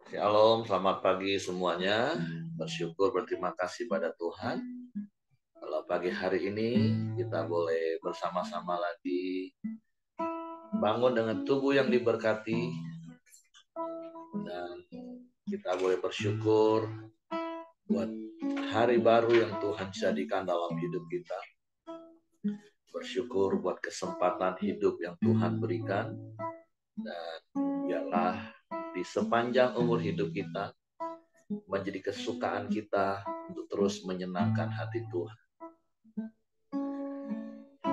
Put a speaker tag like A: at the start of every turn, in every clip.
A: Shalom, selamat pagi semuanya. Bersyukur, berterima kasih pada Tuhan. Kalau pagi hari ini kita boleh bersama-sama lagi bangun dengan tubuh yang diberkati. Dan kita boleh bersyukur buat hari baru yang Tuhan jadikan dalam hidup kita. Bersyukur buat kesempatan hidup yang Tuhan berikan. Dan biarlah di sepanjang umur hidup kita menjadi kesukaan kita untuk terus menyenangkan hati Tuhan.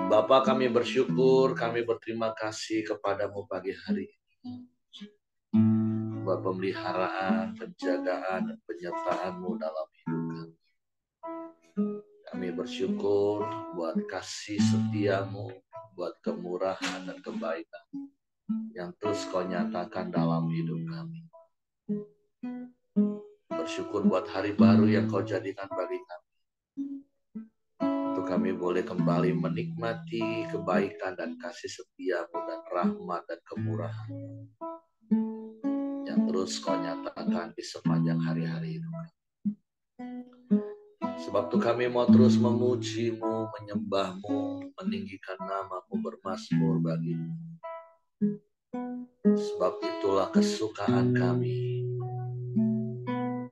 A: Bapa, kami bersyukur, kami berterima kasih kepadamu pagi hari ini. Buat pemeliharaan, penjagaan, dan penyertaan-Mu dalam hidup kami. Kami bersyukur buat kasih setia-Mu, buat kemurahan dan kebaikan yang terus Kau nyatakan dalam hidup kami. Bersyukur buat hari baru yang Kau jadikan bagi kami. Untuk kami boleh kembali menikmati kebaikan dan kasih setia-Mu dan rahmat dan kemurahan yang terus Kau nyatakan di sepanjang hari-hari hidup kami. Sebab itu kami mau terus memuji-Mu, menyembah-Mu, meninggikan nama-Mu, bermazmur bagi-Mu. Sebab itulah kesukaan kami.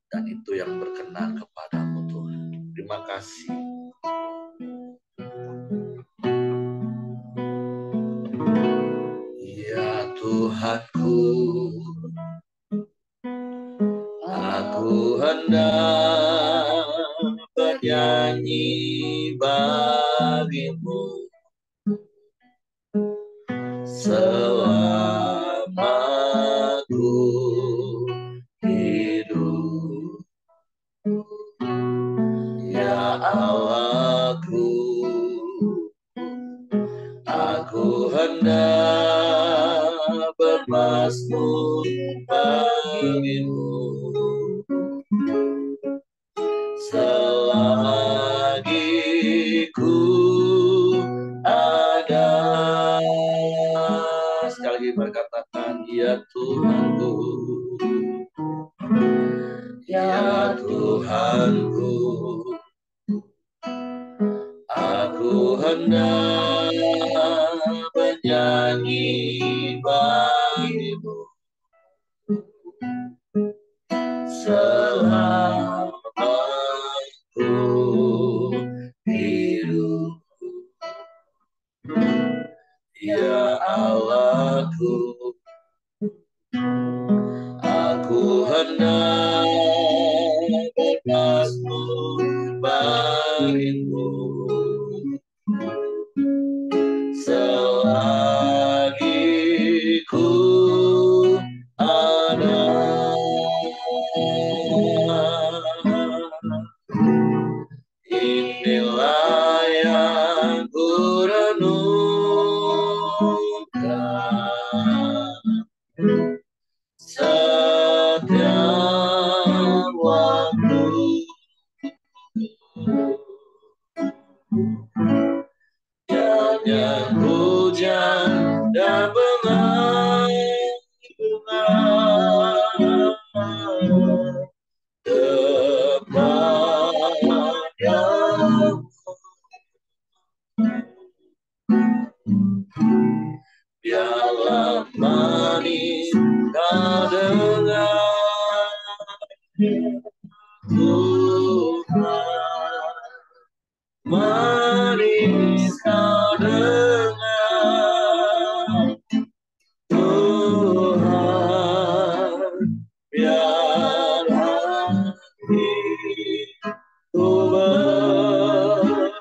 A: Dan itu yang berkenan kepada-Mu Tuhan. Terima kasih. Ya Tuhanku, aku hendak bernyanyi bagi-Mu selama ku hidup. Ya Allahku, aku hendak bermazmur bagi-Mu selagi ku ada. Sekali lagi berkatakan, ya Tuhanku, ya Tuhanku, aku hendak bernyanyi bagi-Mu selama ku hidup. Ya Allahku, aku hendak bermazmur bagi-Mu selagi ku ada. Inilah yang ku renungkan setiap waktu. Jangan hujan dan bunga kepadamu. Biarlah manis kau dengar, Tuhan, manis kau dengar, Tuhan, biar hatiku bersuka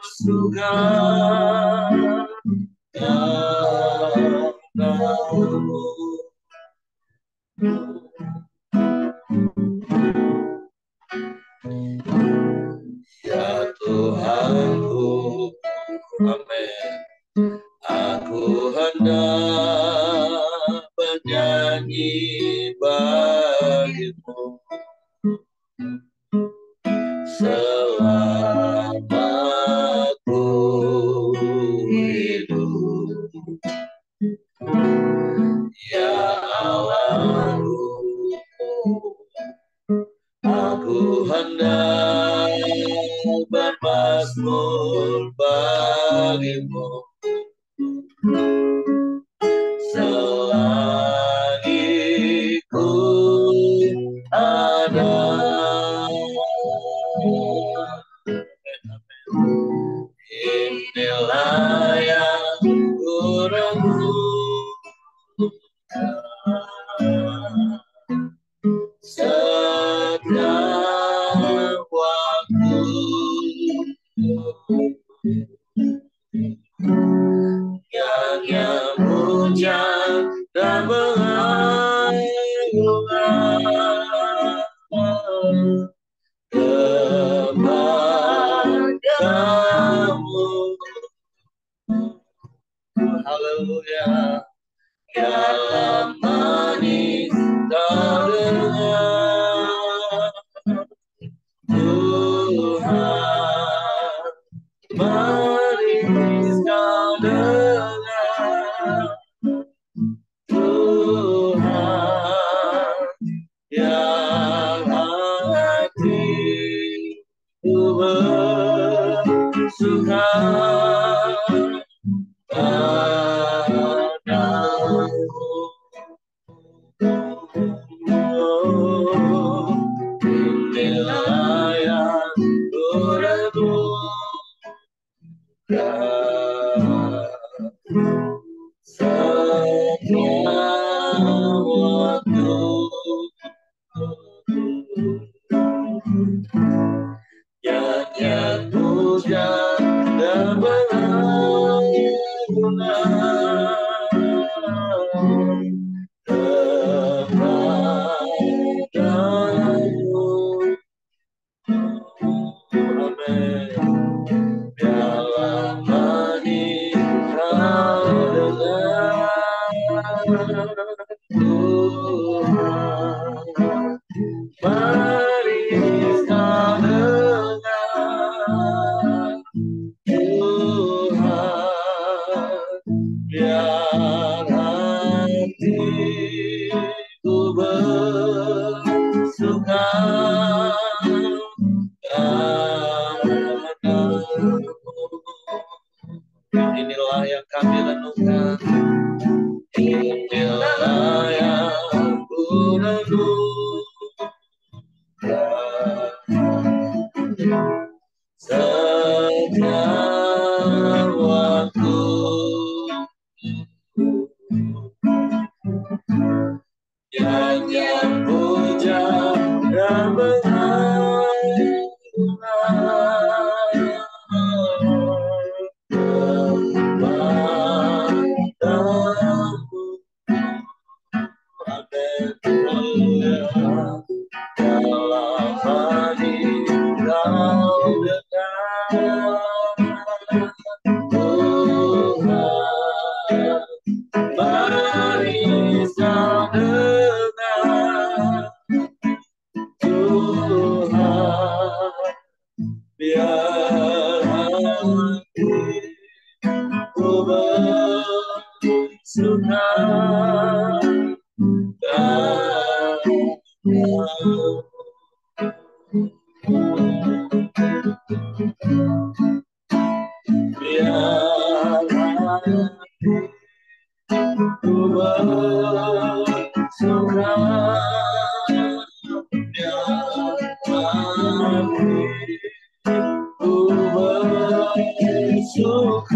A: kepadamu. Ya Tuhanku, amin. Aku hendak bernyanyi bagi-Mu selama ku hidup. Ya Allahku, setiap waktu yang hujan dan mengalir kepadamu. Haleluya. Dalam manis terdengar Tuhan, manis terdengar Tuhan, yang hatiku bersuka padamu. Inilah yang kurenungkan setiap waktu. Nyanyian puja dan pengagungan kepadamu. Amin. Dalam manis terdengar Tuhan, manis terdengar Tuhan, biar hatiku bersuka padamu. Inilah yang kami renungkan, inilah yang ku renungkan setiap waktu. Nyanyian puja dan pengagungan kepadamu. Amin. Haleluya. Dalam hati kau dekat Tuhan, manis kau dengar Tuhan, biar hatiku bersuka biar hatiku bersuka, biar hatiku bersuka,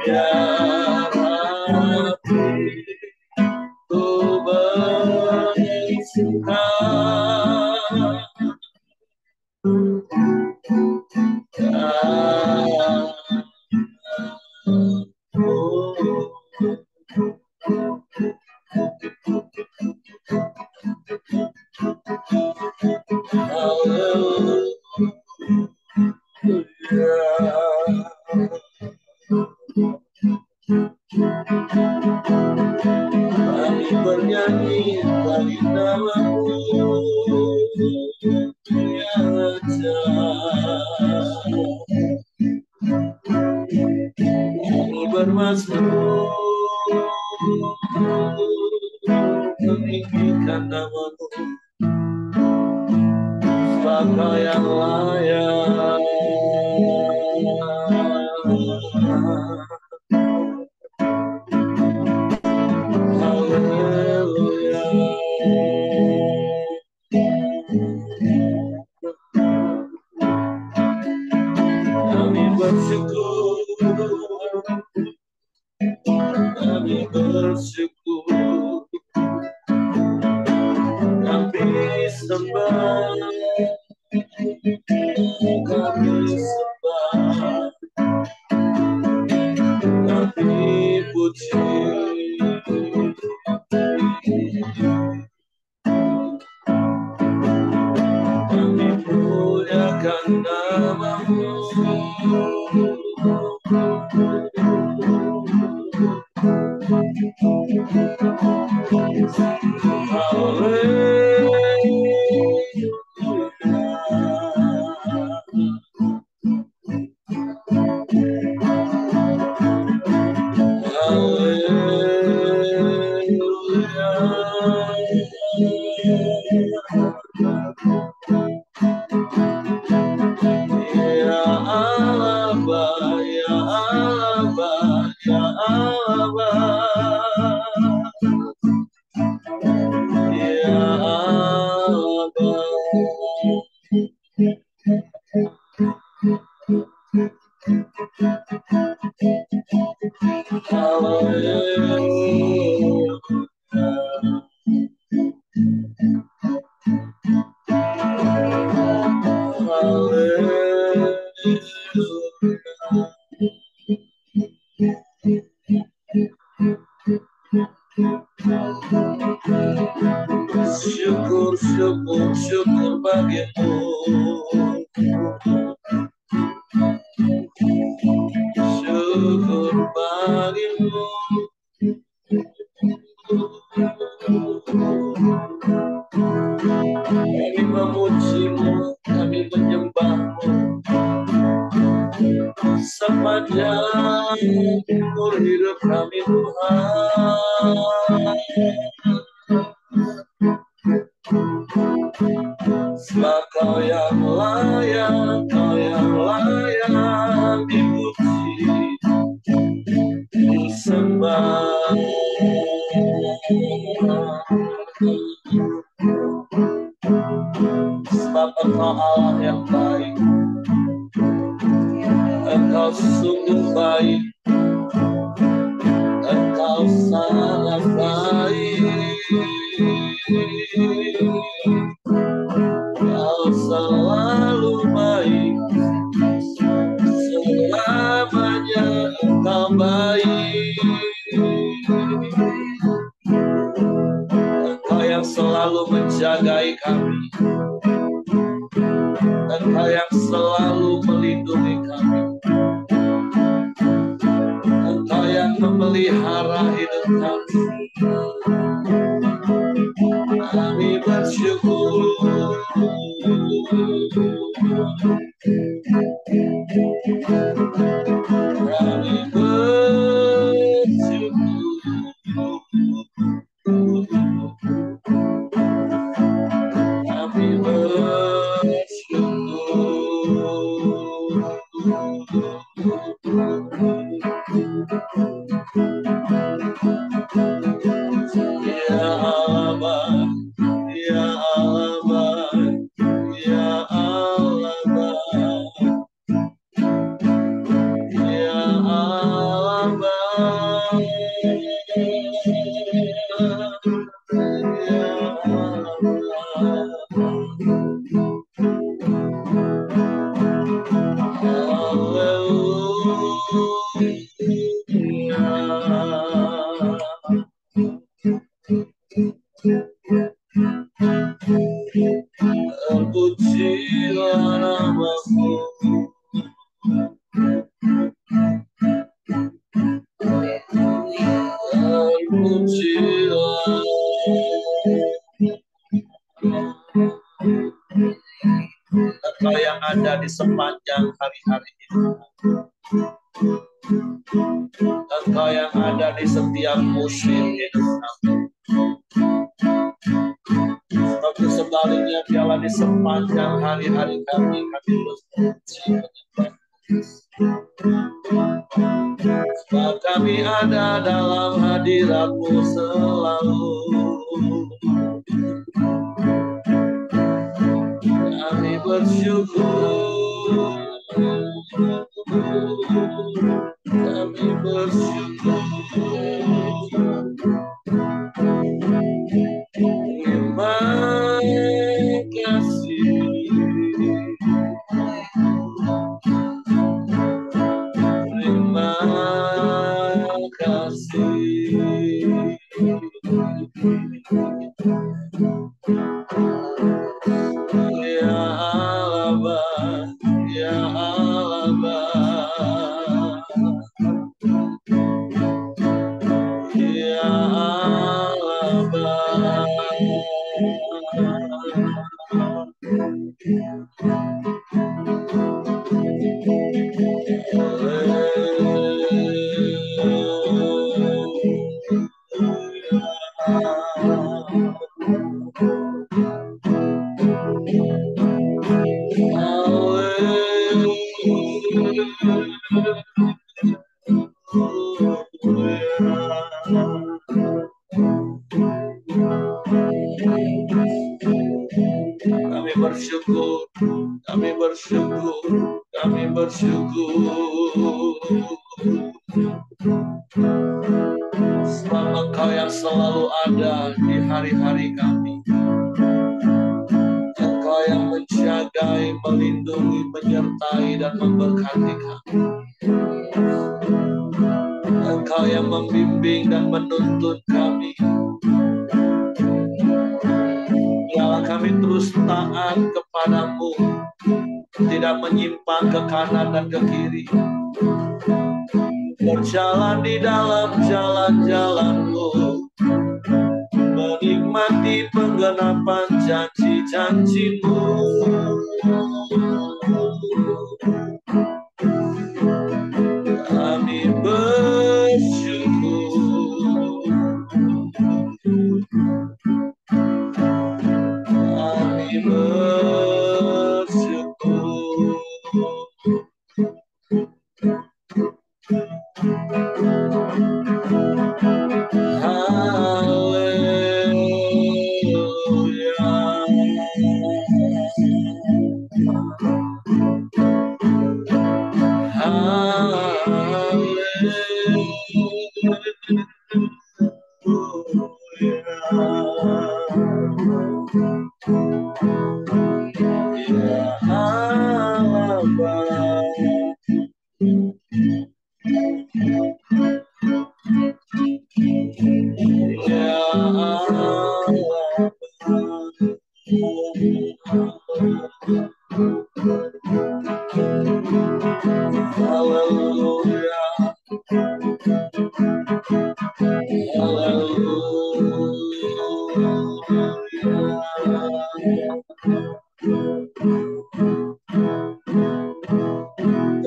A: biar hatiku bersuka. Kami bernyanyi bagi nama-Mu yang ajaib. Kami bermasmur meninggikan nama-Mu sebagai yang layak. Haleluya. Kami bersyukur, kami bersyukur, kami sembah, kami sembah, kami puji. Kami muliakan nama-Mu. Syukur, syukur, syukur bagimu. Syukur bagimu. Kami memuji-Mu, kami menyembah-Mu sepanjang umur hidup kami, Tuhan. Sebab Kau yang layak, Kau yang layak dipuji, disembah. Sebab Engkau Allah yang baik, Engkau sungguh baik, Engkau sangat baik. Kau selalu baik, selamanya Engkau baik. Engkau yang selalu menjagai kami, Engkau yang selalu melindungi kami, Engkau yang memelihara hidup kami. Kami bersyukur, kami bersyukur, kami terpujilah nama-Mu. Terpujilah. Engkau yang ada di sepanjang hari-hari hidup, Engkau yang ada di setiap musim hidup kami. Tapi sebaliknya Dialah di sepanjang hari-hari kami terus memuji menyembah. Sebab kami ada dalam hadirat-Mu selalu. Kami bersyukur, kami bersyukur. Kami bersyukur, kami bersyukur, kami bersyukur. Sebab Engkau yang selalu ada di hari-hari kami. Engkau yang menjagai, melindungi, menyertai, dan memberkati kami. Engkau yang membimbing dan menuntun kami. Biarlah kami terus taat kepadamu, tidak menyimpang ke kanan dan ke kiri. Berjalan di dalam jalan-jalan-Mu, menikmati penggenapan janji-janji-Mu. Kami bersyukur, kami bersyukur.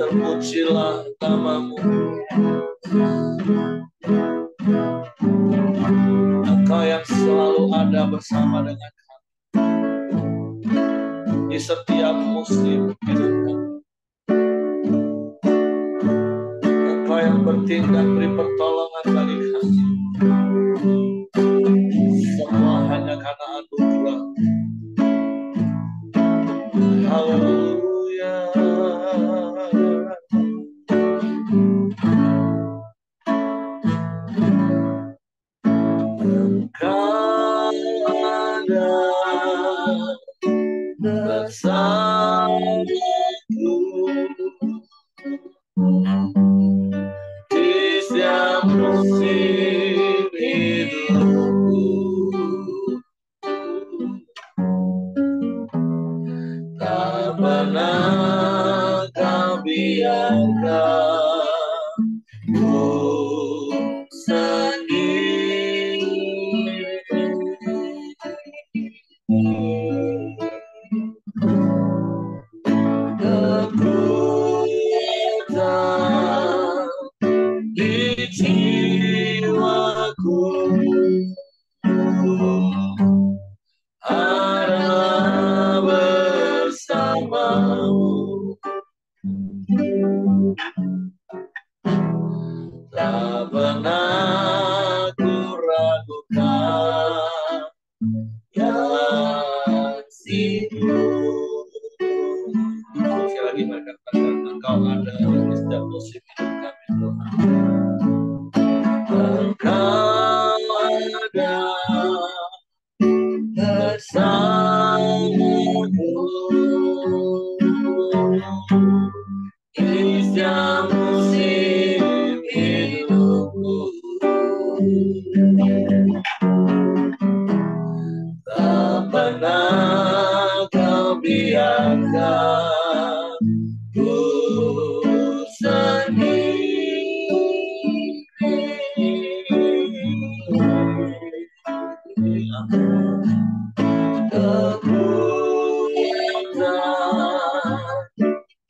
A: Terpujilah nama-Mu. Engkau yang selalu ada bersama dengan kami di setiap musim hidup kami. Engkau yang bertindak beri pertolongan bagi kami. Semua hanya karena anugerah. Haleluya. Engkau ada bersamaku di setiap musim hidupku. Tak pernah Kau biarkan ku sendiri. Kekuatan di jiwaku adalah bersama-Mu. Tak pernah ku ragukan kasih-Mu. Sekali lagi mereka katakan Engkau ada di setiap musim hidup kami, Tuhan. Engkau ada bersamaku di setiap musim hidupku. Tak pernah Kau biarkan ku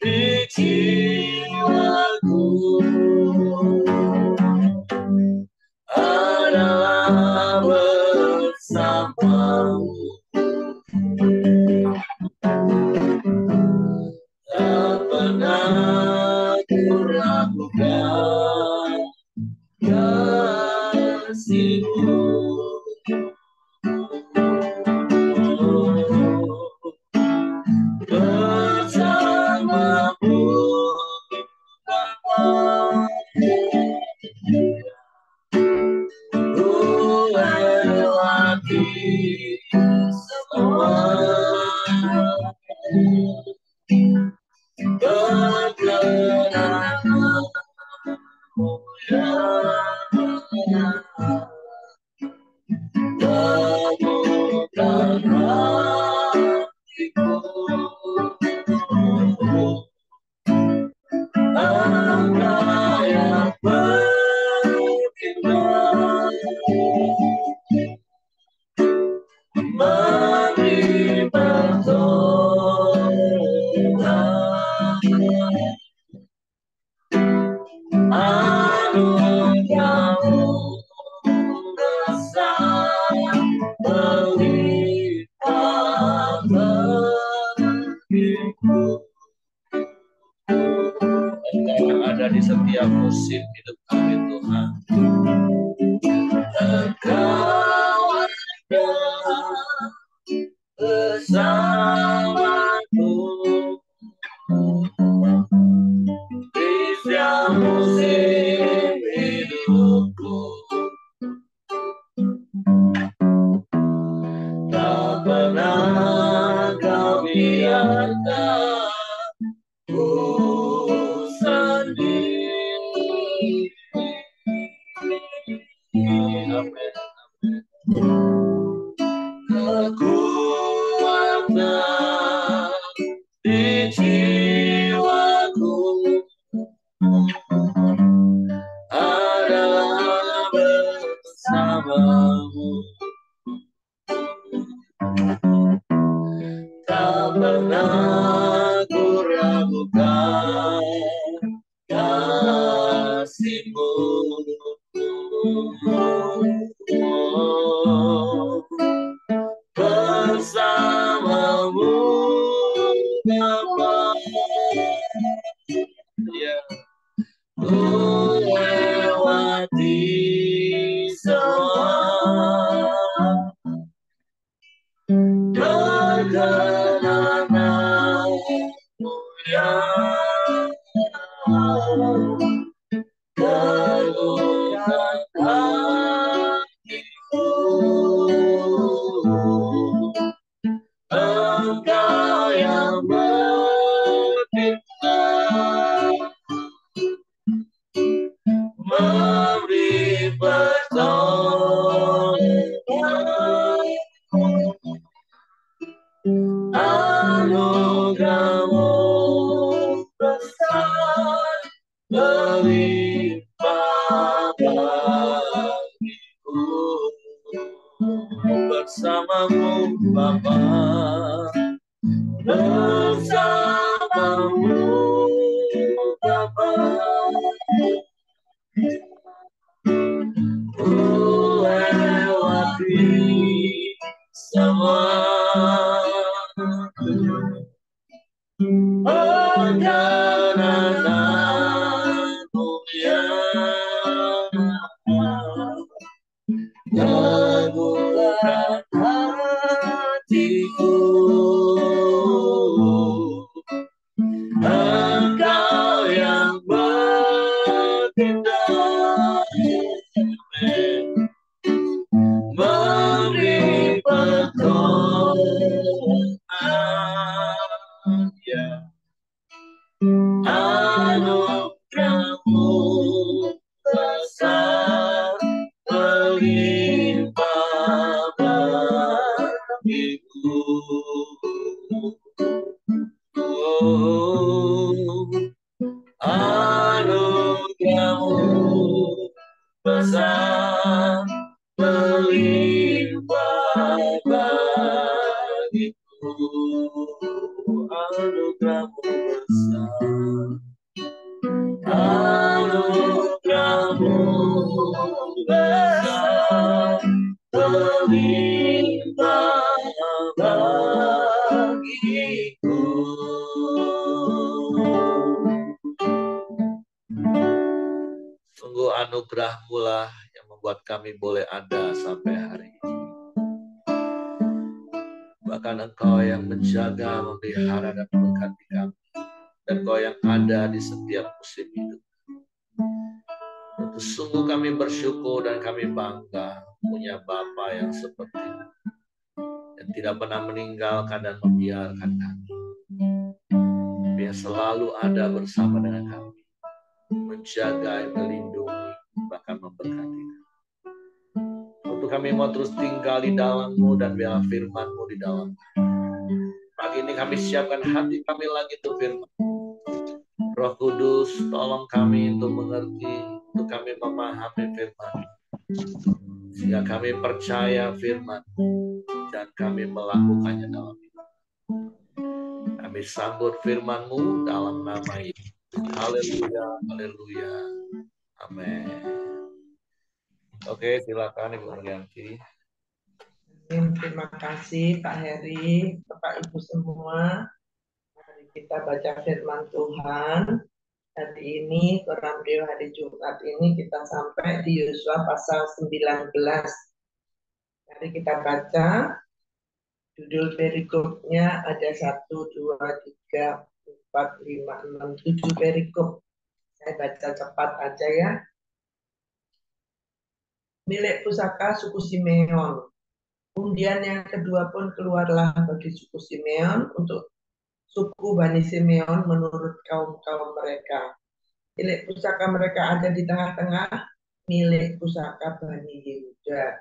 A: di jiwaku adalah bersama-Mu. Tak pernah ku ragukan kasih bersamamu ku lewati semua perkenanmu yang temukan hatiku. Engkau yang beriman, memberi pertolongan, anugerahmu besar berlimpah bagiku. Engkau yang ada di setiap musim hidup kami, Tuhan. Engkau ada bersamaku di setiap musim hidupku. Tak pernah kau biarkan ku sendiri. Amin. Kekuatan di jiwaku adalah bersamamu. Tak pernah ku ragukan kasih-Mu. Bersamamu Bapa, ya, ku lewati semua perkenananmu yang teguhkan hatiku. Engkau yang berfirman, memberi pertolongan, anugerahmu besar berlimpah bagiku. Bersamamu Bapa, bersamamu Bapa, ku lewati semua perkenananmu yang teguhkan hatiku. Engkau yang bertindak, memberi pertolongan, ya, anugerahmu besar berlimpah bagiku. Anugerahmu besar berlimpah bagiku. Anugerahmu besar, anugerahmu besar berlimpah bagiku. Sungguh anugerah-Mu lah yang membuat membuat kami boleh ada sampai hari ini. Bahkan Engkau yang menjaga, memelihara, dan memberkati kami. Dan Engkau yang ada di setiap musim hidup. Tentu sungguh kami bersyukur dan kami bangga punya Bapa yang seperti itu. Yang tidak pernah meninggalkan dan membiarkan kami. Dia selalu ada bersama dengan kami. Menjaga, melindungi, bahkan memberkati kami. Untuk kami mau terus tinggal di dalam-Mu dan biarlah firman-Mu di dalam kami. Pagi ini kami siapkan hati kami lagi untuk firman. Roh Kudus, tolong kami untuk mengerti, untuk kami memahami firman, sehingga kami percaya firman dan kami melakukannya dalam hidup. Kami sambut firman-Mu dalam nama Yesus. Haleluya, haleluya, amin. Oke, silakan Ibu Nuryanti.
B: Terima kasih Pak Heri, Bapak Ibu semua. Mari kita baca firman Tuhan. Hari ini, Koramil hari Jumat ini kita sampai di Yosua pasal 19. Mari kita baca. Judul perikopnya ada 1, 2, 3, 4, 5, 6, 7 perikop. Saya baca cepat aja ya. Milik pusaka suku Simeon. Undian yang kedua pun keluarlah bagi suku Simeon untuk suku Bani Simeon menurut kaum-kaum mereka. Milik pusaka mereka ada di tengah-tengah milik pusaka Bani Yehuda.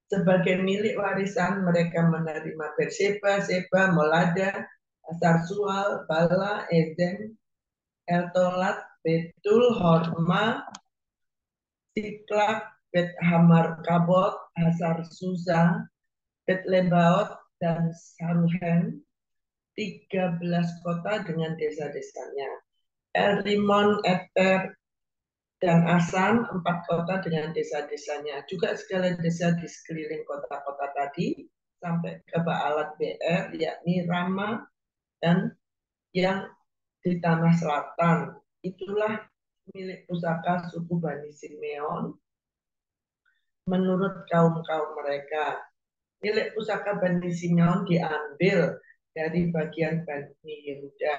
B: Sebagai milik warisan mereka menerima Berseba, Seba, Molada, Asar Sual, Bala, Eden, Eltolat, Betul, Horma, Siklak, Bet Hamar Kabot, Hasar Susa, Bet Lebaot, dan Saruhen, 13 kota dengan desa-desanya. El Rimon, Eter, dan Asan, 4 kota dengan desa-desanya. Juga segala desa di sekeliling kota-kota tadi, sampai ke Baalat BR, yakni Rama, dan yang di tanah selatan. Itulah milik pusaka suku Bani Simeon menurut kaum-kaum mereka. Milik pusaka Bani Simeon diambil dari bagian Bani Yehuda.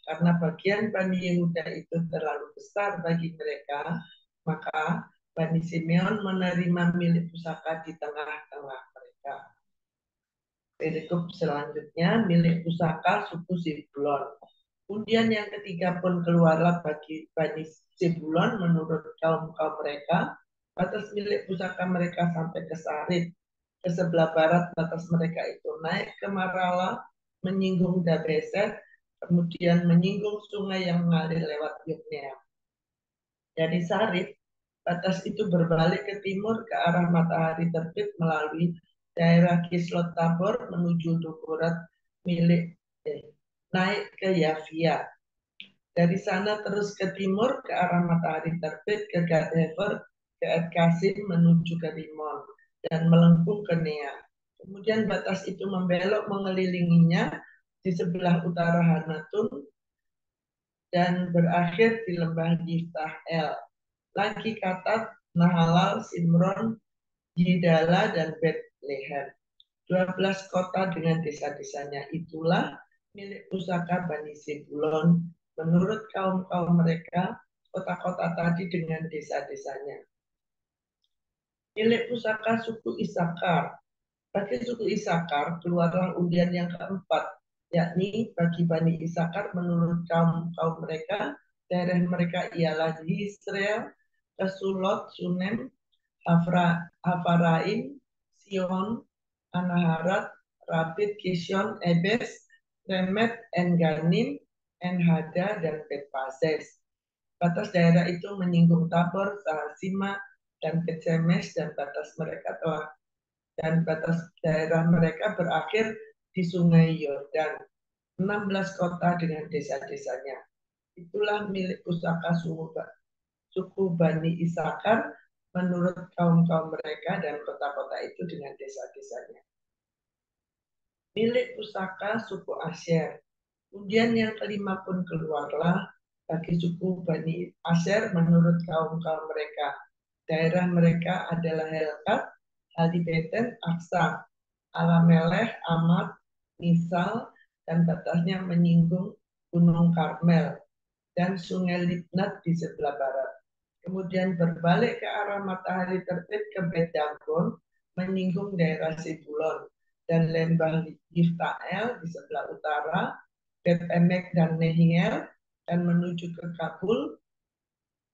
B: Karena bagian Bani Yehuda itu terlalu besar bagi mereka, maka Bani Simeon menerima milik pusaka di tengah-tengah mereka. Perikop selanjutnya, milik pusaka suku Zebulon. Undian yang ketiga pun keluarlah bagi Bani Zebulon menurut kaum-kaum mereka. Batas milik pusaka mereka sampai ke Sarid. Ke sebelah barat batas mereka itu naik ke Marala, menyinggung Dabeset, kemudian menyinggung sungai yang mengalir lewat Yokneam. Dari Sarid, batas itu berbalik ke timur ke arah matahari terbit melalui daerah Kislot Tabor menuju Dukurat milik naik ke Yafia. Dari sana terus ke timur ke arah matahari terbit ke Gad Hefer, ke Ed Kasim menuju ke Rimon dan melengkung ke Nea. Kemudian batas itu membelok mengelilinginya di sebelah utara Hanatun dan berakhir di lembah Yiftah El. Lagi Katat, Nahalal, Simron, Yidala, dan Bethlehem. 12 kota dengan desa-desanya itulah milik pusaka Bani Zebulon menurut kaum-kaum mereka, kota-kota tadi dengan desa-desanya. Milik pusaka suku Isakar. Bagi suku Isakar keluarlah undian yang keempat, yakni bagi Bani Isakar menurut kaum-kaum mereka, daerah mereka ialah Yisrael, Kesulot, Sunem, Hafaraim, Sion, Anaharat, Rabit, Kishon, Ebes, Remet, Enganim, Enhada, dan Betpases. Batas daerah itu menyinggung Tabor, Sahasima, dan Betsemes, dan batas daerah mereka berakhir di Sungai Yordan. 16 kota dengan desa-desanya. Itulah milik pusaka suku Bani Isakar menurut kaum-kaum mereka dan kota-kota itu dengan desa-desanya. Milik pusaka suku Asyer. Undian yang kelima pun keluarlah bagi suku Bani Asyer menurut kaum-kaum mereka. Daerah mereka adalah Helkat, Halibeten, Aksa, Alameleh, Amat, Misal, dan batasnya menyinggung Gunung Karmel dan Sungai Libnat di sebelah barat. Kemudian berbalik ke arah matahari terbit ke Bet Dagon, menyinggung daerah Sibulon dan lembah Yiftael di sebelah utara, Bet Emek dan Nehiel, dan menuju ke Kabul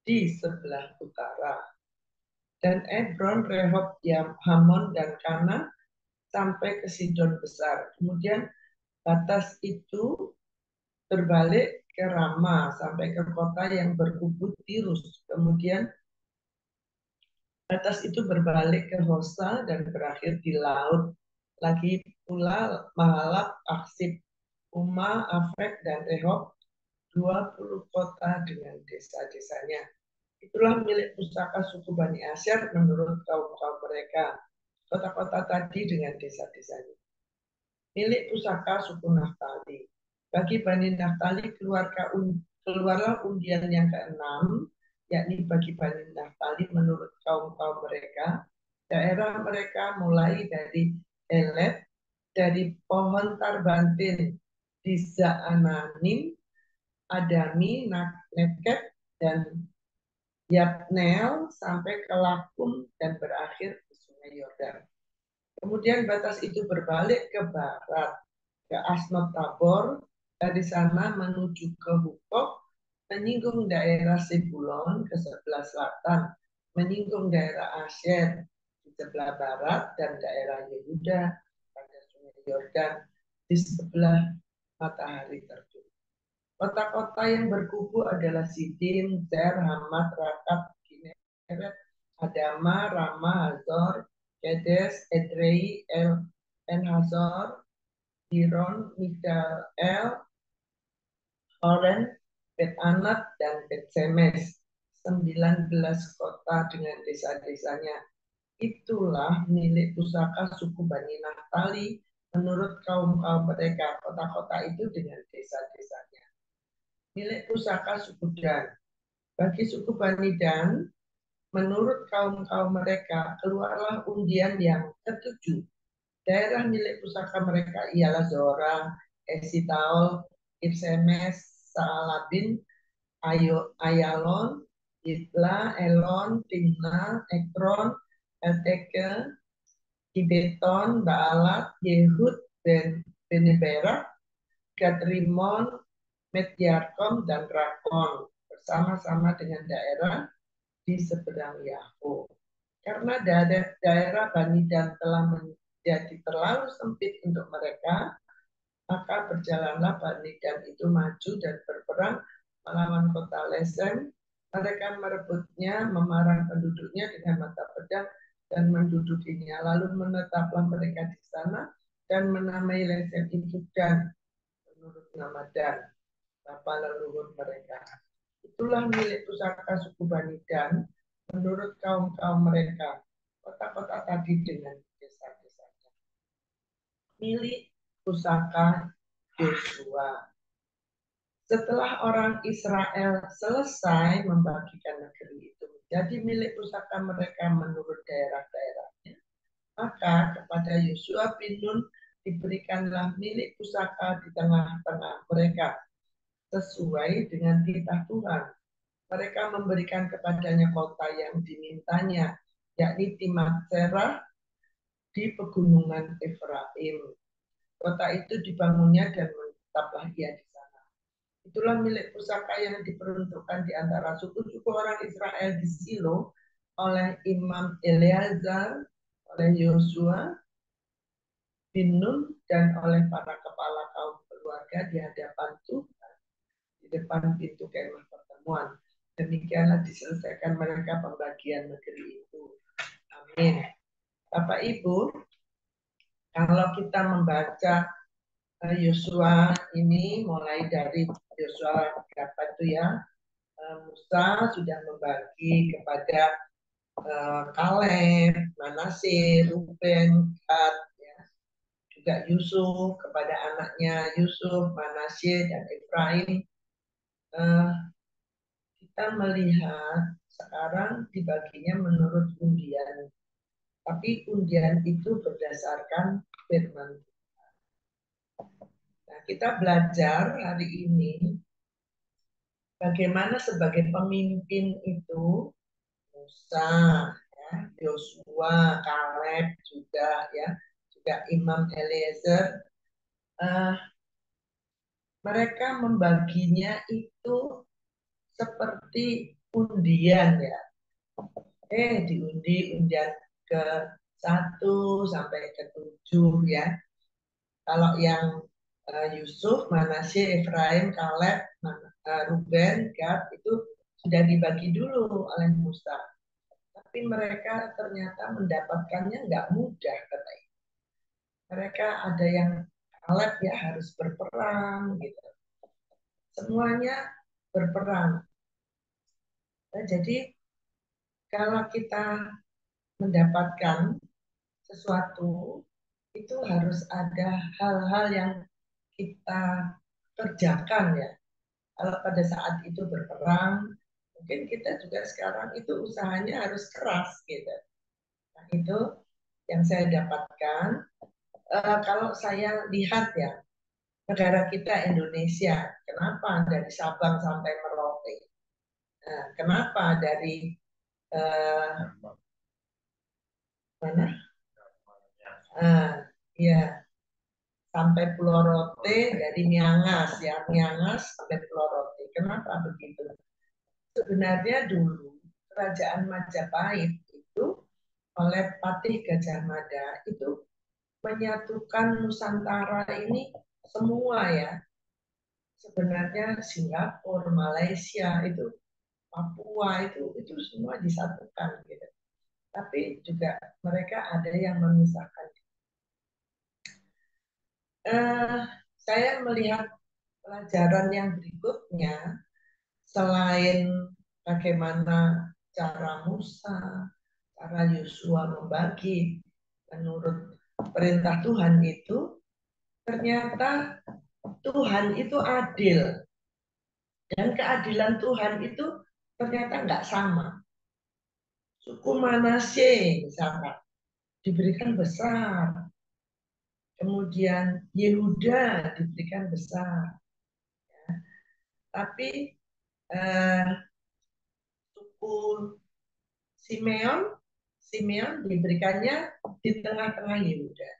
B: di sebelah utara. Dan Ebron, Rehob, Hamon, dan Kana sampai ke Sidon Besar. Kemudian batas itu berbalik ke Rama sampai ke kota yang berkubu Tirus. Kemudian batas itu berbalik ke Hosa dan berakhir di laut. Lagi pula Mahalab, Aksib, Uma, Afek, dan Rehob, 20 kota dengan desa-desanya. Itulah milik pusaka suku Bani Asyar menurut kaum-kaum mereka. Kota-kota tadi dengan desa-desanya. Milik pusaka suku Naftali. Bagi Bani Naftali keluarlah undian yang ke-6, yakni bagi Bani Naftali menurut kaum-kaum mereka. Daerah mereka mulai dari Elet, dari pohon Tarbantin di Zaananim, Adami, Nekeb, dan Yabneel sampai ke Lakum dan berakhir di Sungai Yordan. Kemudian batas itu berbalik ke barat, ke Asnot Tabor, dari sana menuju ke Hukok, menyinggung daerah Sibulon ke sebelah selatan, menyinggung daerah Asyer di sebelah barat, dan daerah Yehuda pada Sungai Yordan di sebelah matahari terbit. Kota-kota yang berkubu adalah Sidim, Zer, Hamat, Rakat, Kineret, Adama, Rama, Hazor, Kedes, Edrei, En-Hazor, Diron, Migdal, Horen, Bet-Anat, dan Bet-Semes. 19 kota dengan desa-desanya. Itulah milik pusaka suku Bani Naftali menurut kaum-kaum mereka. Kota-kota itu dengan desa-desanya. Milik pusaka suku Dan. Bagi suku Bani Dan, menurut kaum-kaum mereka, keluarlah undian yang ke-7. Daerah milik pusaka mereka ialah Zora, Esitaol, Irsemes, Saalabin, Ayalon, Itla, Elon, Timna, Ekron, Elteke, Gibeton, Baalat, Yehud, Beneberak, Gadrimon, Medyarkom, dan Rakon bersama-sama dengan daerah di seberang Yaho. Karena daerah Bani Dan telah menjadi terlalu sempit untuk mereka, maka berjalanlah Bani Dan itu maju dan berperang melawan kota Lesem. Mereka merebutnya, memarang penduduknya dengan mata pedang dan mendudukinya. Lalu menetaplah mereka di sana dan menamai Lesem itu Dan menurut nama Dan, bapa leluhur mereka. Itulah milik pusaka suku Bani Dan menurut kaum-kaum mereka. Kota-kota tadi dengan desa-desanya. Milik pusaka Yosua. Setelah orang Israel selesai membagikan negeri itu menjadi milik pusaka mereka menurut daerah-daerahnya, maka kepada Yosua bin Nun diberikanlah milik pusaka di tengah-tengah mereka sesuai dengan titah Tuhan. Mereka memberikan kepadanya kota yang dimintanya, yakni Timnat Serah di pegunungan Efraim. Kota itu dibangunnya dan menetaplah ia di sana. Itulah milik pusaka yang diperuntukkan di antara suku-suku orang Israel di Silo oleh Imam Eleazar, oleh Yosua bin Nun, dan oleh para kepala kaum keluarga di hadapan Tuhan, di depan pintu kemah pertemuan. Demikianlah diselesaikan mereka pembagian negeri itu. Amin. Bapak Ibu, kalau kita membaca Yosua ini mulai dari Yosua berapa itu ya, Musa sudah membagi kepada Kaleb, Manasye, Ruben, Gad, ya. Juga Yusuf kepada anaknya Yusuf, Manasye, dan Efraim. Kita melihat sekarang dibaginya menurut undian. Tapi undian itu berdasarkan firman. Nah, kita belajar hari ini bagaimana sebagai pemimpin itu Musa, ya, Yosua, Kaleb juga ya, juga Imam Eliezer, mereka membaginya itu seperti undian ya. Diundi undian ke 1 sampai ke 7 ya. Kalau yang Yusuf, Manasye, Efraim, Kaleb, Ruben, Gad itu sudah dibagi dulu oleh Musa. Tapi mereka ternyata mendapatkannya nggak mudah katanya. Mereka ada yang Kaleb ya harus berperang gitu. Semuanya berperang. Nah, jadi kalau kita mendapatkan sesuatu itu harus ada hal-hal yang kita kerjakan ya. Kalau pada saat itu berperang, mungkin kita juga sekarang itu usahanya harus keras gitu. Nah, itu yang saya dapatkan. Kalau saya lihat ya, negara kita Indonesia, kenapa dari Sabang sampai Merauke? Nah, kenapa dari mana? Ya, sampai Pulau Rote dari Miangas ya, Miangas sampai Pulau Rote. Kenapa begitu? Sebenarnya dulu Kerajaan Majapahit itu oleh Patih Gajah Mada itu menyatukan Nusantara ini semua ya. Sebenarnya Singapura, Malaysia itu Papua itu semua disatukan gitu. Tapi juga mereka ada yang memisahkan. Saya melihat pelajaran yang berikutnya selain bagaimana cara Musa, cara Yosua membagi menurut perintah Tuhan itu, ternyata Tuhan itu adil. Dan keadilan Tuhan itu ternyata nggak sama. Suku Manasye misalkan diberikan besar. Kemudian Yehuda diberikan besar. Tapi suku Simeon diberikannya di tengah-tengah Yehuda.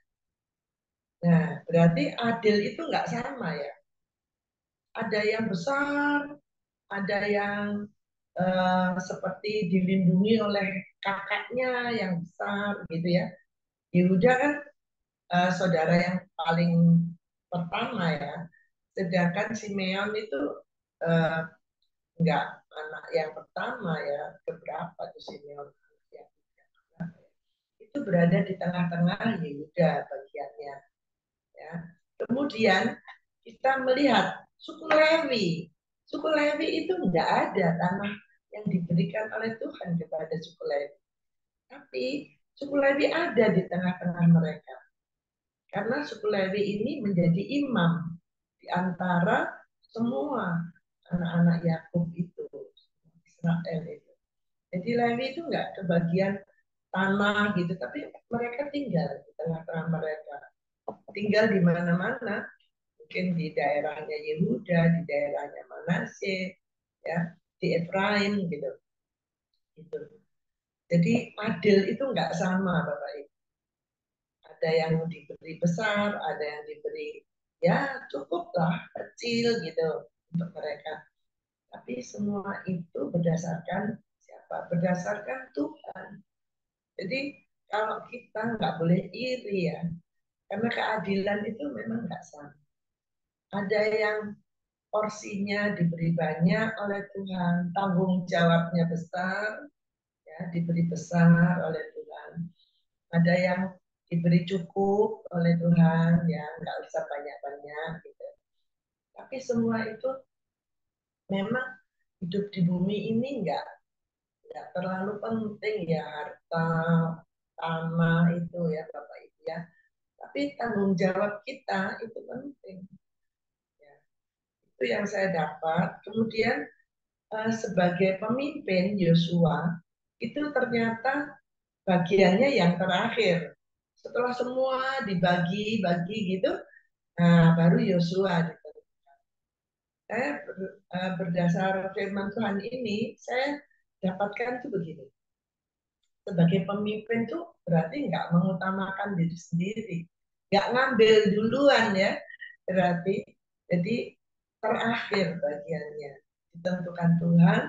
B: Nah, berarti adil itu nggak sama ya. Ada yang besar, ada yang seperti dilindungi oleh kakaknya yang besar gitu ya. Yehuda kan saudara yang paling pertama ya. Sedangkan Simeon itu uh, enggak anak yang pertama ya, keberapa tuh Simeon ya, itu berada di tengah-tengah Yehuda bagiannya ya. Kemudian kita melihat suku Lewi itu enggak ada tanah yang diberikan oleh Tuhan kepada suku Lewi, tapi suku Lewi ada di tengah-tengah mereka karena suku Lewi ini menjadi imam di antara semua anak-anak Yakub itu, Israel itu. Jadi Lewi itu enggak kebagian tanah gitu, tapi mereka tinggal di tengah-tengah mereka. Tinggal di mana-mana, mungkin di daerahnya Yehuda, di daerahnya Manasye, ya, di Efraim gitu. Gitu. Jadi adil itu enggak sama, Bapak Ibu. Ada yang diberi besar, ada yang diberi ya cukuplah kecil gitu untuk mereka. Tapi semua itu berdasarkan siapa? Berdasarkan Tuhan. Jadi kalau kita nggak boleh iri ya, karena keadilan itu memang nggak sama. Ada yang porsinya diberi banyak oleh Tuhan, tanggung jawabnya besar, ya diberi besar oleh Tuhan. Ada yang diberi cukup oleh Tuhan, ya nggak usah banyak-banyak gitu. Tapi semua itu memang hidup di bumi ini nggak terlalu penting ya harta, tanah itu ya Bapak Ibu ya. Tapi tanggung jawab kita itu penting. Ya. Itu yang saya dapat. Kemudian sebagai pemimpin Yosua itu ternyata bagiannya yang terakhir. Setelah semua dibagi-bagi gitu, nah baru Yosua. Saya berdasar firman Tuhan ini, saya dapatkan itu begini. Sebagai pemimpin tuh berarti nggak mengutamakan diri sendiri, nggak ngambil duluan ya, berarti jadi terakhir bagiannya ditentukan Tuhan.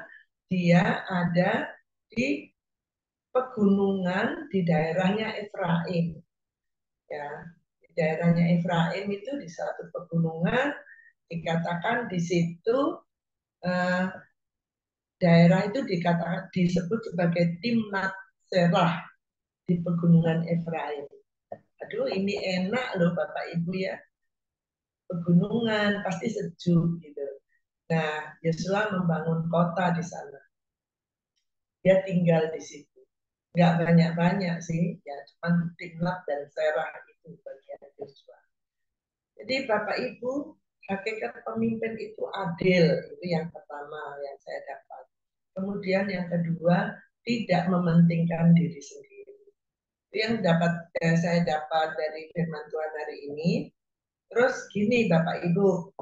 B: Dia ada di pegunungan di daerahnya Efraim, ya, di daerahnya Efraim itu di satu pegunungan dikatakan di situ eh, daerah itu dikatakan disebut sebagai Timnat Serah di pegunungan Efraim. Aduh, ini enak loh Bapak Ibu ya. Pegunungan pasti sejuk gitu. Nah, Yosua membangun kota di sana. Dia tinggal di situ. Nggak banyak-banyak sih, ya cuma Timnat dan Serah itu bagian Yosua. Jadi Bapak Ibu, hakikat pemimpin itu adil, itu yang pertama yang saya dapat. Kemudian yang kedua, tidak mementingkan diri sendiri. Itu yang saya dapat dari firman Tuhan hari ini. Terus gini Bapak Ibu,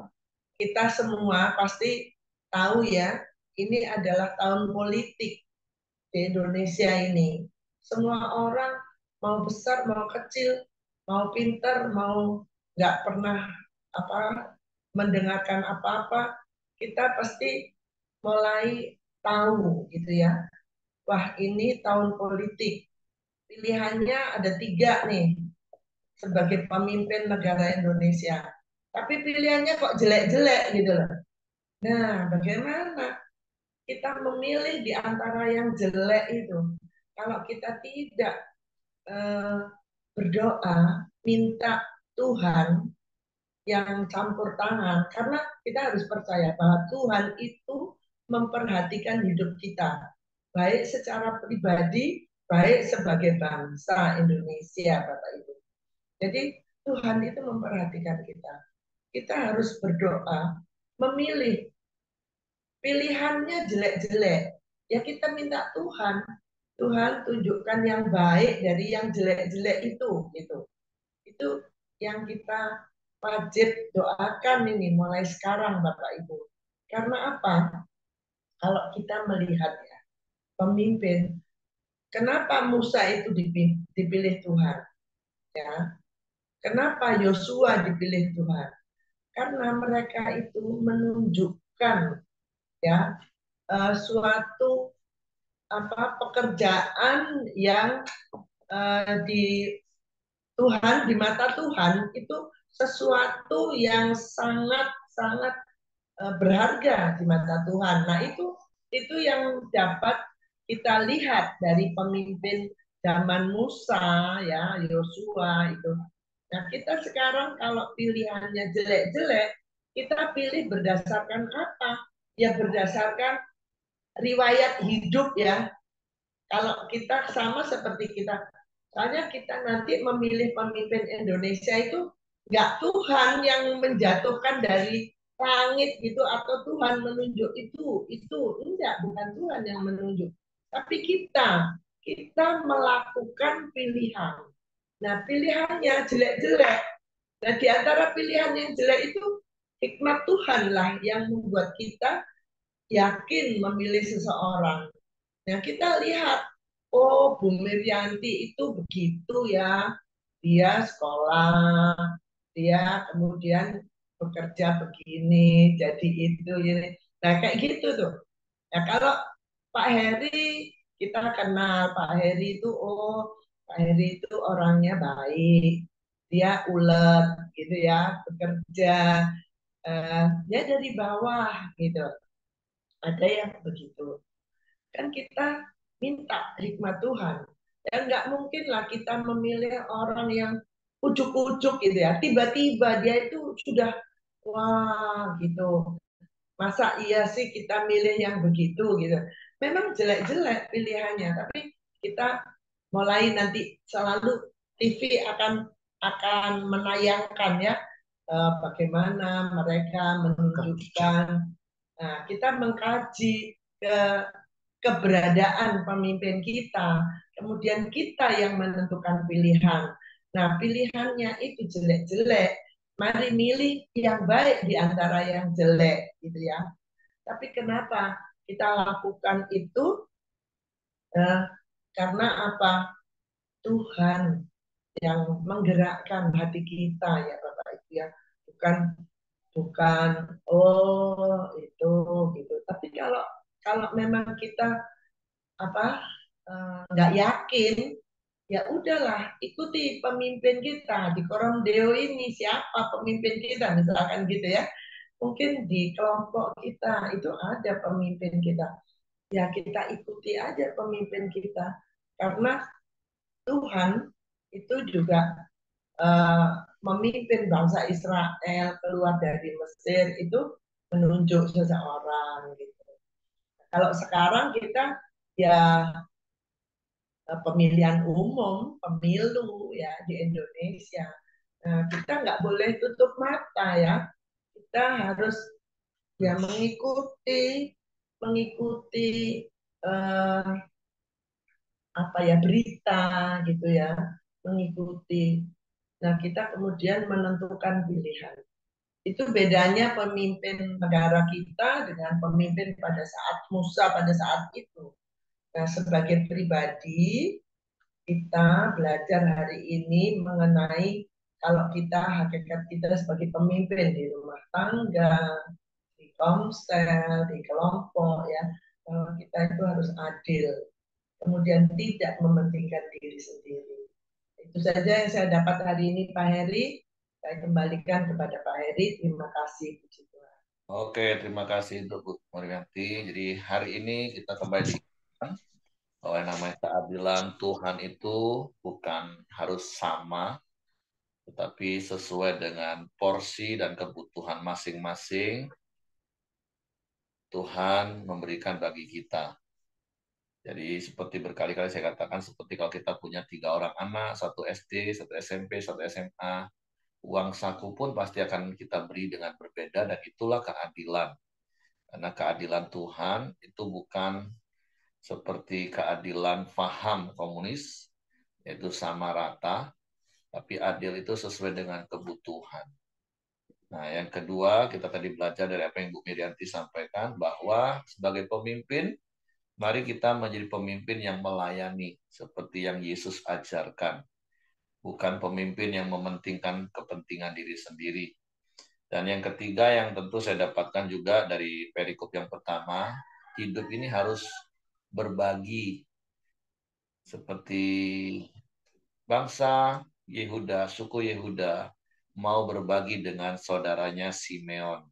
B: kita semua pasti tahu ya, ini adalah tahun politik di Indonesia ini. Semua orang mau besar, mau kecil, mau pintar, mau nggak pernah apa mendengarkan apa-apa, kita pasti mulai tahu gitu ya. Wah, ini tahun politik. Pilihannya ada 3 nih sebagai pemimpin negara Indonesia. Tapi pilihannya kok jelek-jelek gitu loh. Nah, bagaimana kita memilih di antara yang jelek itu? Kalau kita tidak eh, berdoa, minta Tuhan yang campur tangan, karena kita harus percaya bahwa Tuhan itu memperhatikan hidup kita, baik secara pribadi, baik sebagai bangsa Indonesia, Bapak Ibu. Jadi Tuhan itu memperhatikan kita. Kita harus berdoa, memilih. Pilihannya jelek-jelek, ya kita minta Tuhan, Tuhan tunjukkan yang baik dari yang jelek-jelek itu, gitu. Itu yang kita wajib doakan ini mulai sekarang, Bapak Ibu. Karena apa? Kalau kita melihat ya, pemimpin, kenapa Musa itu dipilih Tuhan? Ya, kenapa Yosua dipilih Tuhan? Karena mereka itu menunjukkan ya suatu pekerjaan yang di Tuhan, di mata Tuhan itu sesuatu yang sangat sangat berharga di mata Tuhan. Nah, itu yang dapat kita lihat dari pemimpin zaman Musa ya, Yosua itu. Nah, kita sekarang kalau pilihannya jelek-jelek, kita pilih berdasarkan apa? Ya berdasarkan riwayat hidup ya. Kalau kita sama seperti kita, soalnya kita nanti memilih pemimpin Indonesia itu nggak Tuhan yang menjatuhkan dari langit gitu atau Tuhan menunjuk itu enggak, bukan Tuhan yang menunjuk, tapi kita melakukan pilihan. Nah, pilihannya jelek-jelek. Nah, di antara pilihan yang jelek itu hikmat Tuhan lah yang membuat kita yakin memilih seseorang. Nah, kita lihat, oh Bu Miryanti itu begitu ya. Dia sekolah, dia kemudian bekerja begini, jadi itu ini. Nah, kayak gitu tuh. Nah, kalau Pak Heri, kita kenal Pak Heri itu, oh Pak Heri itu orangnya baik. Dia ulet gitu ya, bekerja. Dia dari bawah gitu. Ada yang begitu. Kan kita minta hikmat Tuhan. Dan nggak mungkin lah kita memilih orang yang ujuk-ujuk gitu ya. Tiba-tiba dia itu sudah, wah gitu. Masa iya sih kita milih yang begitu gitu. Memang jelek-jelek pilihannya, tapi kita mulai nanti selalu TV akan menayangkan ya bagaimana mereka menunjukkan Nah, kita mengkaji keberadaan pemimpin kita, kemudian kita yang menentukan pilihan. Nah, pilihannya itu jelek-jelek, mari milih yang baik di antara yang jelek, gitu ya. Tapi kenapa kita lakukan itu? Eh, karena apa? Tuhan yang menggerakkan hati kita ya Bapak Ibu ya. Bukan bukan oh itu gitu. Tapi kalau kalau memang kita apa nggak yakin, ya udahlah ikuti pemimpin kita di Koram Deo ini, siapa pemimpin kita misalkan gitu ya. Mungkin di kelompok kita itu ada pemimpin kita, ya kita ikuti aja pemimpin kita, karena Tuhan itu juga memimpin bangsa Israel keluar dari Mesir itu menunjuk seseorang gitu. Kalau sekarang kita ya pemilihan umum, pemilu ya di Indonesia. Nah, kita nggak boleh tutup mata ya. Kita harus ya mengikuti eh, apa ya berita gitu ya, mengikuti. Nah, kita kemudian menentukan pilihan. Itu bedanya pemimpin negara kita dengan pemimpin pada saat Musa pada saat itu. Nah, sebagai pribadi, kita belajar hari ini mengenai kalau kita hakikat kita sebagai pemimpin di rumah tangga, di komsel, di kelompok ya, bahwa kita itu harus adil, kemudian tidak mementingkan diri sendiri. Itu saja yang saya dapat hari ini Pak Heri. Saya kembalikan kepada Pak Heri. Terima kasih. Puji Tuhan.
A: Oke, terima kasih untuk Bu Murianti. Jadi hari ini kita kembali bahwa yang namanya keadilan Tuhan itu bukan harus sama, tetapi sesuai dengan porsi dan kebutuhan masing-masing Tuhan memberikan bagi kita. Jadi seperti berkali-kali saya katakan, seperti kalau kita punya 3 orang anak, satu SD, satu SMP, satu SMA, uang saku pun pasti akan kita beri dengan berbeda, dan itulah keadilan. Karena keadilan Tuhan itu bukan seperti keadilan faham komunis, yaitu sama rata, tapi adil itu sesuai dengan kebutuhan. Nah, yang kedua, kita tadi belajar dari apa yang Bu Mirianti sampaikan, bahwa sebagai pemimpin, mari kita menjadi pemimpin yang melayani, seperti yang Yesus ajarkan. Bukan pemimpin yang mementingkan kepentingan diri sendiri. Dan yang ketiga, yang tentu saya dapatkan juga dari perikop yang pertama, hidup ini harus berbagi. Seperti bangsa Yehuda, suku Yehuda, mau berbagi dengan saudaranya Simeon.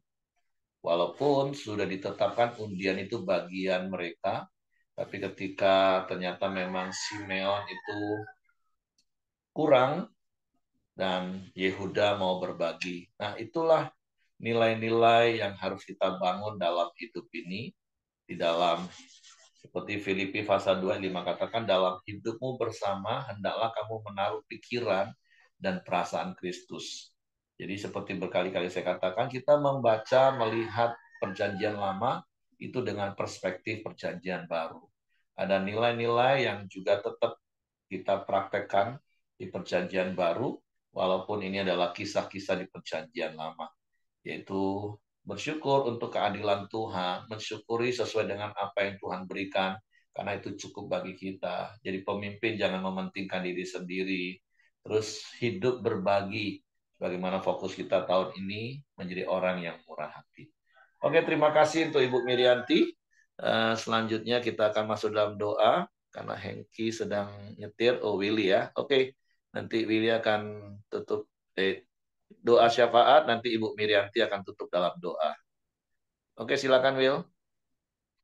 A: Walaupun sudah ditetapkan undian itu bagian mereka, tapi ketika ternyata memang Simeon itu kurang dan Yehuda mau berbagi. Nah, itulah nilai-nilai yang harus kita bangun dalam hidup ini, di dalam seperti Filipi pasal 2:5 katakan, dalam hidupmu bersama hendaklah kamu menaruh pikiran dan perasaan Kristus. Jadi seperti berkali-kali saya katakan, kita membaca, melihat perjanjian lama itu dengan perspektif perjanjian baru. Ada nilai-nilai yang juga tetap kita praktekkan di perjanjian baru, walaupun ini adalah kisah-kisah di perjanjian lama, yaitu bersyukur untuk keadilan Tuhan, mensyukuri sesuai dengan apa yang Tuhan berikan, karena itu cukup bagi kita. Jadi pemimpin jangan mementingkan diri sendiri, terus hidup berbagi, bagaimana fokus kita tahun ini menjadi orang yang murah hati. Oke, terima kasih untuk Ibu Mirianti. Selanjutnya kita akan masuk dalam doa, karena Hengki sedang nyetir. Oh, Willy ya. Oke, nanti Willy akan tutup doa syafaat, nanti Ibu Mirianti akan tutup dalam doa. Oke, silakan Will.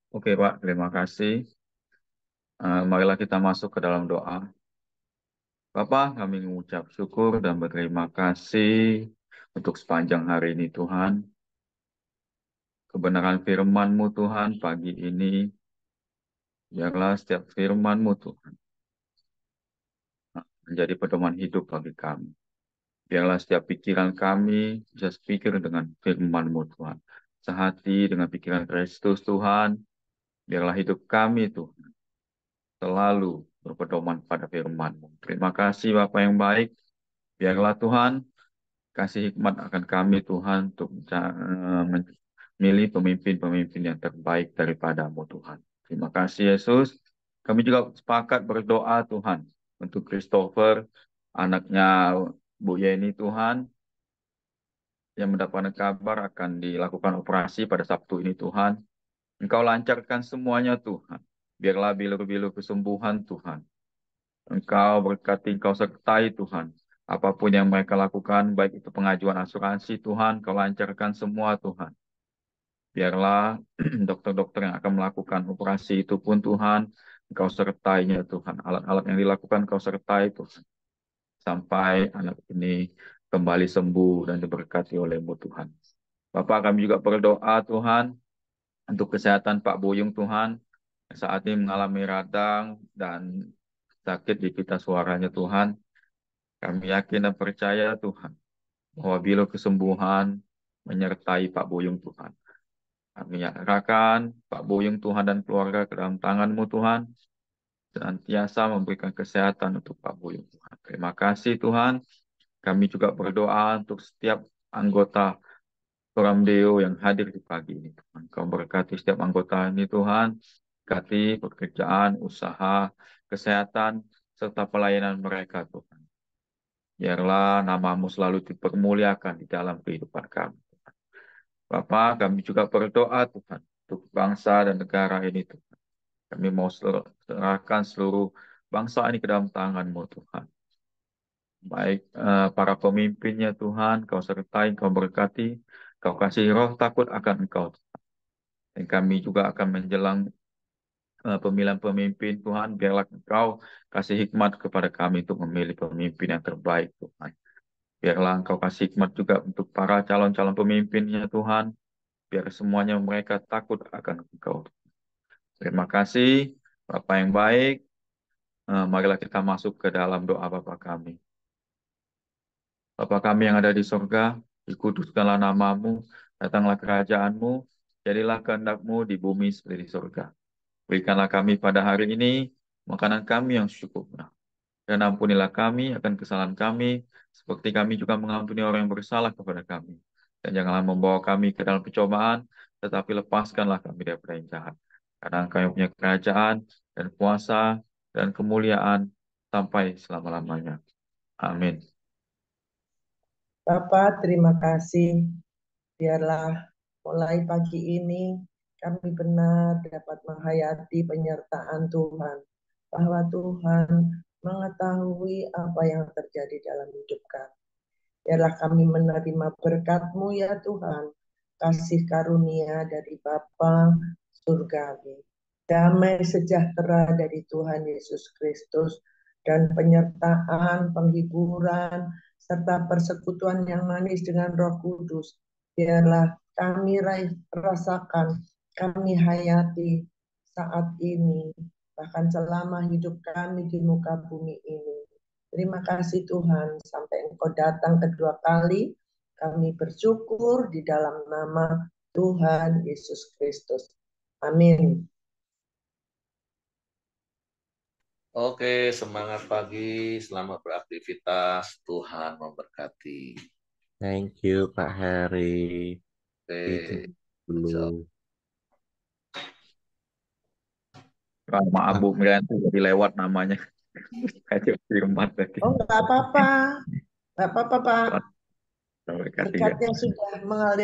C: Oke Pak, terima kasih. Marilah kita masuk ke dalam doa. Bapa, kami mengucap syukur dan berterima kasih untuk sepanjang hari ini Tuhan. Kebenaran firman-Mu Tuhan pagi ini, biarlah setiap firman-Mu Tuhan menjadi pedoman hidup bagi kami. Biarlah setiap pikiran kami bisa sepikir dengan firman-Mu Tuhan. sehati dengan pikiran Kristus Tuhan. Biarlah hidup kami Tuhan selalu berpedoman pada firman-Mu. Terima kasih Bapa yang baik. Biarlah Tuhan kasih hikmat akan kami Tuhan untuk memilih pemimpin-pemimpin yang terbaik daripada-Mu Tuhan. Terima kasih Yesus. Kami juga sepakat berdoa Tuhan untuk Christopher, anaknya Bu Yeni Tuhan, yang mendapatkan kabar akan dilakukan operasi pada Sabtu ini Tuhan. Engkau lancarkan semuanya Tuhan. Biarlah bilu-bilu kesembuhan Tuhan. Engkau berkati, Engkau sertai Tuhan. Apapun yang mereka lakukan, baik itu pengajuan asuransi Tuhan, Engkau lancarkan semua Tuhan. Biarlah dokter-dokter yang akan melakukan operasi itu pun Tuhan, Engkau sertainya Tuhan. Alat-alat yang dilakukan Engkau sertai Tuhan. Sampai anak ini kembali sembuh dan diberkati oleh-Mu Tuhan. Bapak, kami juga berdoa Tuhan untuk kesehatan Pak Buyung Tuhan, yang saat ini mengalami radang dan sakit di pita suaranya Tuhan. Kami yakin dan percaya Tuhan, bahwa bila kesembuhan menyertai Pak Buyung Tuhan. Kami nyatakan Pak Buyung Tuhan dan keluarga ke dalam tangan-Mu Tuhan, senantiasa memberikan kesehatan untuk Pak Buyung Tuhan. Terima kasih Tuhan. Kami juga berdoa untuk setiap anggota Koramdeo yang hadir di pagi ini, Tuhan. Kau berkati setiap anggota ini, Tuhan. Berkati pekerjaan, usaha, kesehatan, serta pelayanan mereka, Tuhan. Biarlah nama-Mu selalu dipermuliakan di dalam kehidupan kami. Tuhan. Bapa, kami juga berdoa, Tuhan, untuk bangsa dan negara ini, Tuhan. Kami mau serahkan seluruh bangsa ini ke dalam tangan-Mu, Tuhan. Baik para pemimpinnya, Tuhan, Kau sertai, Kau berkati, Kau kasih roh takut akan Engkau. Dan kami juga akan menjelang pemilihan pemimpin, Tuhan. Biarlah Engkau kasih hikmat kepada kami untuk memilih pemimpin yang terbaik, Tuhan. Biarlah Engkau kasih hikmat juga untuk para calon-calon pemimpinnya, Tuhan. Biar semuanya mereka takut akan Engkau. Terima kasih, Bapa yang baik. Marilah kita masuk ke dalam doa Bapa kami. Bapa kami yang ada di sorga, dikuduskanlah nama-Mu, datanglah kerajaan-Mu, jadilah kehendak-Mu di bumi seperti di sorga. Berikanlah kami pada hari ini makanan kami yang secukupnya. Dan ampunilah kami akan kesalahan kami, seperti kami juga mengampuni orang yang bersalah kepada kami. Dan janganlah membawa kami ke dalam pencobaan, tetapi lepaskanlah kami daripada yang jahat. Karena Engkau yang punya kerajaan dan kuasa dan kemuliaan sampai selama-lamanya. Amin.
B: Bapak, terima kasih. Biarlah mulai pagi ini kami benar dapat menghayati penyertaan Tuhan. Bahwa Tuhan mengetahui apa yang terjadi dalam hidup kami. Biarlah kami menerima berkat-Mu ya Tuhan. Kasih karunia dari Bapa surgawi. Damai sejahtera dari Tuhan Yesus Kristus. Dan penyertaan, penghiburan, serta persekutuan yang manis dengan Roh Kudus. Biarlah kami rasakan, kami hayati saat ini, bahkan selama hidup kami di muka bumi ini. Terima kasih Tuhan, sampai Engkau datang kedua kali, kami bersyukur di dalam nama Tuhan Yesus Kristus. Amin.
A: Oke, semangat pagi, selamat beraktivitas, Tuhan memberkati.
D: Thank you Pak Heri.
A: Oke,
D: Dulu.
C: Nama Abu Miranti jadi lewat namanya. Kayak firman tadi.
B: Oh, nggak apa-apa. Nggak apa-apa, Pak.
C: Berkati ya.
B: Berkatnya sudah mengalir.